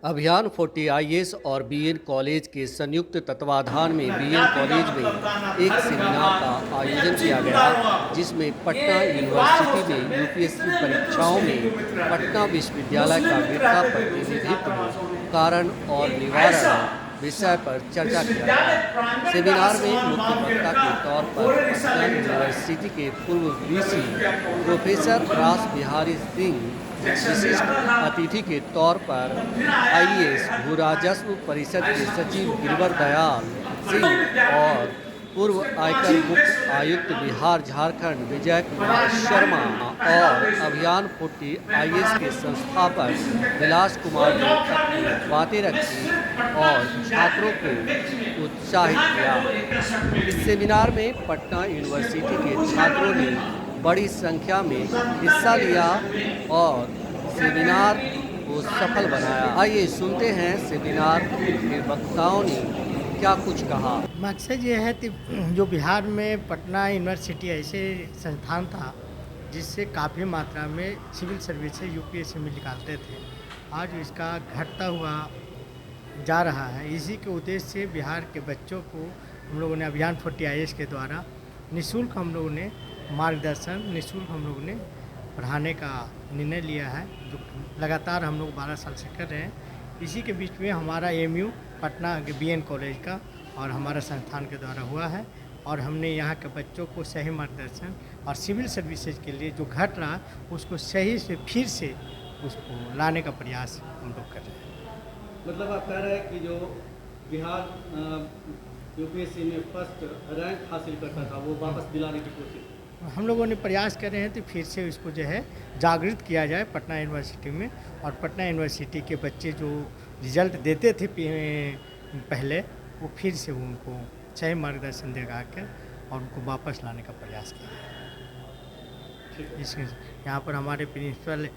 अभियान 40 आईएएस और BN college के संयुक्त तत्वाधान में बीएन कॉलेज में एक सेमिनार का आयोजन किया गया, जिसमें पटना यूनिवर्सिटी में यूपीएससी परीक्षाओं में पटना विश्वविद्यालय का वीरता प्रतिनिधित्व कारण और निवारण विषय पर चर्चा किया गया। सेमिनार में मुख्य वक्ता के तौर पर पटना यूनिवर्सिटी के पूर्व वीसी प्रोफेसर रास बिहारी सिंह, विशिष्ट अतिथि के तौर पर आईएएस भू राजस्व परिषद के सचिव गिरिवर दयाल सिंह और पूर्व आयकर मुख्य आयुक्त बिहार झारखंड विजय कुमार शर्मा और अभियान 40 आईएएस के संस्थापक विलास कुमार ने अपनी बातें रखी और छात्रों को उत्साहित किया। इस सेमिनार में पटना यूनिवर्सिटी के छात्रों ने बड़ी संख्या में हिस्सा लिया और सेमिनार को सफल बनाया। आइए सुनते हैं सेमिनार के वक्ताओं ने क्या कुछ कहा। मकसद ये है कि जो बिहार में पटना यूनिवर्सिटी ऐसे संस्थान था जिससे काफ़ी मात्रा में सिविल सर्विसेज यूपीएससी में निकालते थे, आज इसका घटता हुआ जा रहा है। इसी के उद्देश्य से बिहार के बच्चों को हम लोगों ने अभियान 40 आईएएस के द्वारा निःशुल्क हम लोगों ने मार्गदर्शन, निःशुल्क हम लोगों ने पढ़ाने का निर्णय लिया है, जो लगातार हम लोग 12 साल से कर रहे हैं। इसी के बीच में हमारा एमयू पटना के बीएन कॉलेज का और हमारा संस्थान के द्वारा हुआ है और हमने यहाँ के बच्चों को सही मार्गदर्शन और सिविल सर्विसेज के लिए जो घट रहा उसको सही से फिर से उसको लाने का प्रयास हम लोग कर रहे हैं। मतलब आप कह रहे हैं कि जो बिहार यूपीएससी में फर्स्ट रैंक हासिल करता था वो वापस दिलाने की कोशिश हम लोगों ने प्रयास कर रहे हैं तो फिर से उसको जो है जागृत किया जाए पटना यूनिवर्सिटी में, और पटना यूनिवर्सिटी के बच्चे जो रिजल्ट देते थे पहले वो फिर से उनको सही मार्गदर्शन देगा कर और उनको वापस लाने का प्रयास किया। इसके यहाँ पर हमारे प्रिंसिपल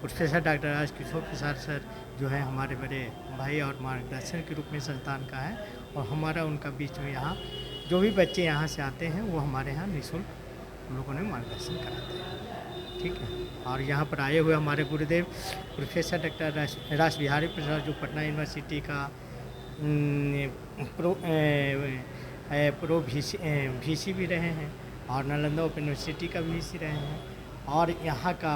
प्रोफेसर डॉक्टर राजकिशोर प्रसाद सर जो है हमारे बड़े भाई और मार्गदर्शन के रूप में संस्थान का है, और हमारा उनका बीच में यहाँ जो भी बच्चे यहाँ से आते हैं वो हमारे यहाँ निःशुल्क हम लोगों ने मार्गदर्शन कराते हैं। ठीक है, और यहाँ पर आए हुए हमारे गुरुदेव प्रोफेसर डॉक्टर रास बिहारी प्रसाद जो पटना यूनिवर्सिटी का प्रो वीसी भी रहे हैं और नालंदा ओपन यूनिवर्सिटी का वीसी रहे हैं, और यहाँ का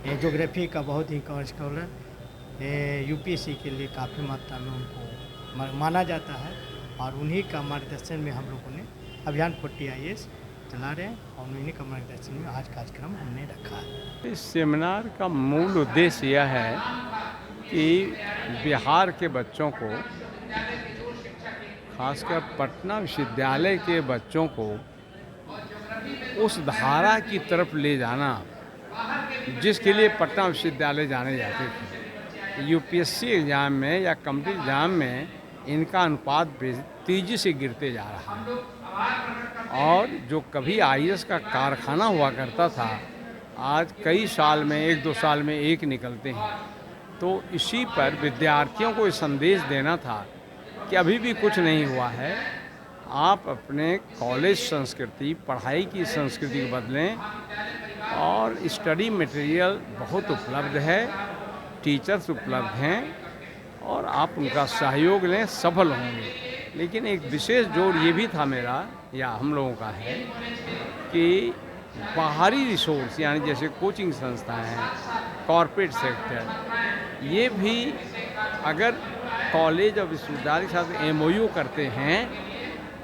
ज्योग्राफी का बहुत ही स्कॉलर यूपीएससी के लिए काफ़ी मात्रा में उनको माना जाता है, और उन्हीं का मार्गदर्शन में हम लोगों ने अभियान 40 आईएएस चला रहे हैं और उन्हीं का मार्गदर्शन में आज कार्यक्रम हमने रखा है। इस सेमिनार का मूल उद्देश्य यह है कि बिहार के बच्चों को, खासकर पटना विश्वविद्यालय के बच्चों को उस धारा की तरफ ले जाना जिसके लिए पटना विश्वविद्यालय जाने जाते थे। यूपीएससी एग्ज़ाम में या कॉम्पिटिटिव एग्ज़ाम में इनका अनुपात तेज़ी से गिरते जा रहा है, और जो कभी आईएएस का कारखाना हुआ करता था आज कई साल में 1-2 साल में एक निकलते हैं। तो इसी पर विद्यार्थियों को ये संदेश देना था कि अभी भी कुछ नहीं हुआ है, आप अपने कॉलेज संस्कृति, पढ़ाई की संस्कृति को बदलें, और स्टडी मटेरियल बहुत उपलब्ध है, टीचर्स उपलब्ध हैं और आप उनका सहयोग लें, सफल होंगे। लेकिन एक विशेष जोर ये भी था मेरा या हम लोगों का है कि बाहरी रिसोर्स यानी जैसे कोचिंग संस्थाएं हैं, कॉरपोरेट सेक्टर, ये भी अगर कॉलेज और विश्वविद्यालय के साथ एमओयू करते हैं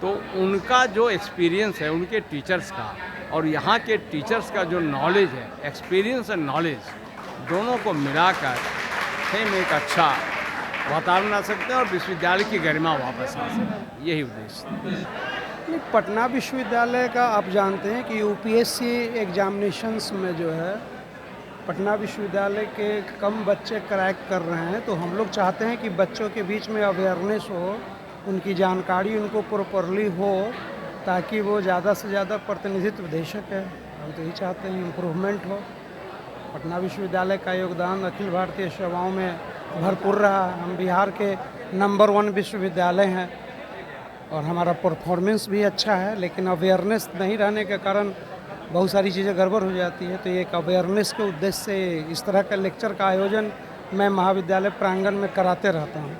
तो उनका जो एक्सपीरियंस है उनके टीचर्स का और यहाँ के टीचर्स का जो नॉलेज है, एक्सपीरियंस और नॉलेज, दोनों को मिलाकर हम एक अच्छा वातावरण आ सकते हैं और विश्वविद्यालय की गरिमा वापस आ सकते, यही उद्देश्य। पटना विश्वविद्यालय का आप जानते हैं कि यूपीएससी एग्जामिनेशंस में जो है पटना विश्वविद्यालय के कम बच्चे क्रैक कर रहे हैं, तो हम लोग चाहते हैं कि बच्चों के बीच में अवेयरनेस हो, उनकी जानकारी उनको प्रॉपरली हो, ताकि वो ज़्यादा से ज़्यादा प्रतिनिधित्व दे सके। हम तो यही चाहते हैं इम्प्रूवमेंट हो। पटना विश्वविद्यालय का योगदान अखिल भारतीय सेवाओं में भरपूर रहा है। हम बिहार के नंबर 1 विश्वविद्यालय हैं और हमारा परफॉर्मेंस भी अच्छा है, लेकिन अवेयरनेस नहीं रहने के कारण बहुत सारी चीज़ें गड़बड़ हो जाती है। तो एक अवेयरनेस के उद्देश्य से इस तरह का लेक्चर का आयोजन मैं महाविद्यालय प्रांगण में कराते रहता हूँ।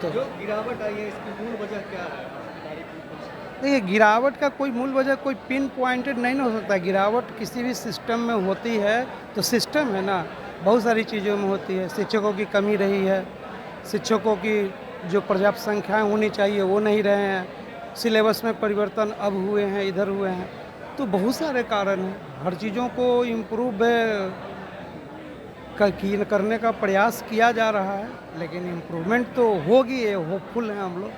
तो जो गिरावट आई है इसकी मूल वजह क्या है? देखिए, गिरावट का कोई मूल वजह कोई पिन पॉइंटेड नहीं हो सकता। गिरावट किसी भी सिस्टम में होती है तो सिस्टम है ना, बहुत सारी चीज़ों में होती है। शिक्षकों की कमी रही है, शिक्षकों की जो पर्याप्त संख्याएँ होनी चाहिए वो नहीं रहे हैं, सिलेबस में परिवर्तन अब हुए हैं, इधर हुए हैं, तो बहुत सारे कारण हैं। हर चीज़ों को इम्प्रूव करने का प्रयास किया जा रहा है, लेकिन इम्प्रूवमेंट तो होगी, ये होपफुल हैं हम लोग,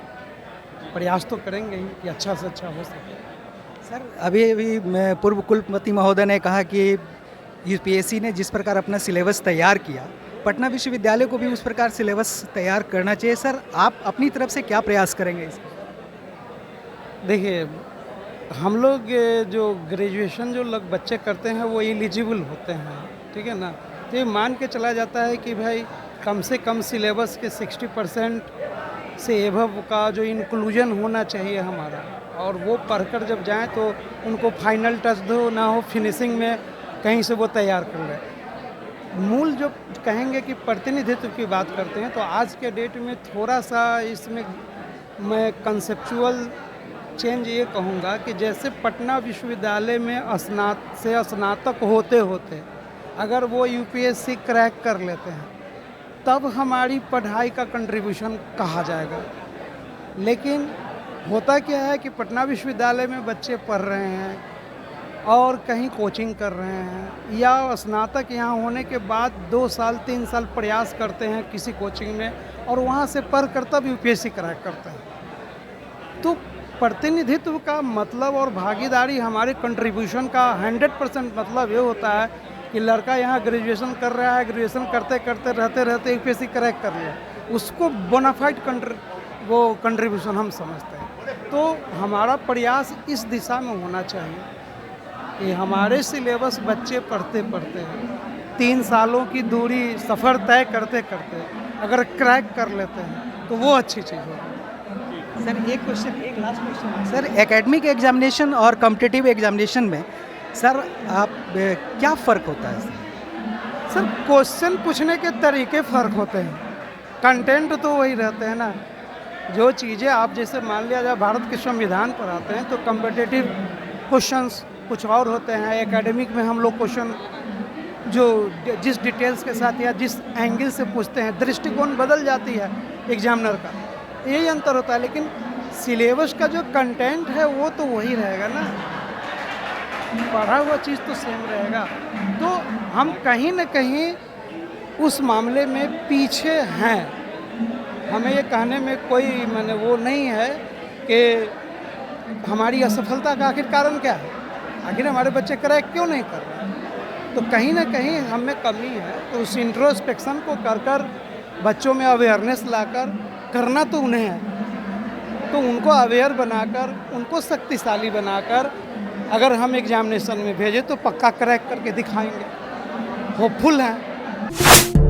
प्रयास तो करेंगे ही कि अच्छा से अच्छा हो सके। सर अभी अभी मैं पूर्व कुलपति महोदय ने कहा कि यूपीएससी ने जिस प्रकार अपना सिलेबस तैयार किया, पटना विश्वविद्यालय को भी उस प्रकार सिलेबस तैयार करना चाहिए। सर आप अपनी तरफ से क्या प्रयास करेंगे इसमें? देखिए, हम लोग जो ग्रेजुएशन जो लोग बच्चे करते हैं वो एलिजिबल होते हैं, ठीक है ना। तो ये मान के चला जाता है कि भाई कम से कम सिलेबस के 60% से एभव का जो इंक्लूजन होना चाहिए हमारा, और वो पढ़कर जब जाएं तो उनको फाइनल टच दो ना हो, फिनिशिंग में कहीं से वो तैयार कर ले। मूल जो कहेंगे कि प्रतिनिधित्व की बात करते हैं, तो आज के डेट में थोड़ा सा इसमें मैं कंसेप्चुअल चेंज ये कहूँगा कि जैसे पटना विश्वविद्यालय में स्नातक होते होते अगर वो यूपीएससी क्रैक कर लेते हैं तब हमारी पढ़ाई का कंट्रीब्यूशन कहा जाएगा। लेकिन होता क्या है कि पटना विश्वविद्यालय में बच्चे पढ़ रहे हैं और कहीं कोचिंग कर रहे हैं, या स्नातक यहाँ होने के बाद 2 साल 3 साल प्रयास करते हैं किसी कोचिंग में और वहाँ से पढ़ कर तब यूपीएससी क्रैक करते हैं। तो प्रतिनिधित्व का मतलब और भागीदारी हमारे कंट्रीब्यूशन का 100% मतलब ये होता है कि लड़का यहाँ ग्रेजुएशन कर रहा है, ग्रेजुएशन करते करते रहते यूपीएससी क्रैक कर लिया, उसको बोनाफाइड वो कंट्रीब्यूशन हम समझते हैं। तो हमारा प्रयास इस दिशा में होना चाहिए कि हमारे सिलेबस बच्चे पढ़ते पढ़ते 3 सालों की दूरी सफ़र तय करते करते अगर क्रैक कर लेते हैं तो वो अच्छी चीज़ होगी। सर एक last question sir, academic examination और कॉम्पिटिटिव एग्जामिनेशन में सर आप क्या फ़र्क होता है? सर क्वेश्चन पूछने के तरीके फ़र्क होते हैं, कंटेंट तो वही रहते हैं ना। जो चीज़ें आप जैसे मान लिया जाए भारत के संविधान पर आते हैं तो कॉम्पिटिटिव क्वेश्चंस कुछ और होते हैं, एकेडमिक में हम लोग क्वेश्चन जो जिस डिटेल्स के साथ या जिस एंगल से पूछते हैं, दृष्टिकोण बदल जाती है एग्जामिनर का, यही अंतर होता है। लेकिन सिलेबस का जो कंटेंट है वो तो वही रहेगा ना, पढ़ा हुआ चीज़ तो सेम रहेगा। तो हम कहीं न कहीं उस मामले में पीछे हैं। हमें ये कहने में कोई माने वो नहीं है कि हमारी असफलता का आखिर कारण क्या है, आखिर हमारे बच्चे क्रैक क्यों नहीं कर रहे हैं। तो कहीं ना कहीं हमें कमी है। तो उस इंट्रोस्पेक्शन को कर बच्चों में अवेयरनेस लाकर करना तो उन्हें है, तो उनको अवेयर बनाकर उनको शक्तिशाली बनाकर अगर हम एग्जामिनेशन में भेजें तो पक्का क्रैक करके दिखाएंगे, होपफुल हैं।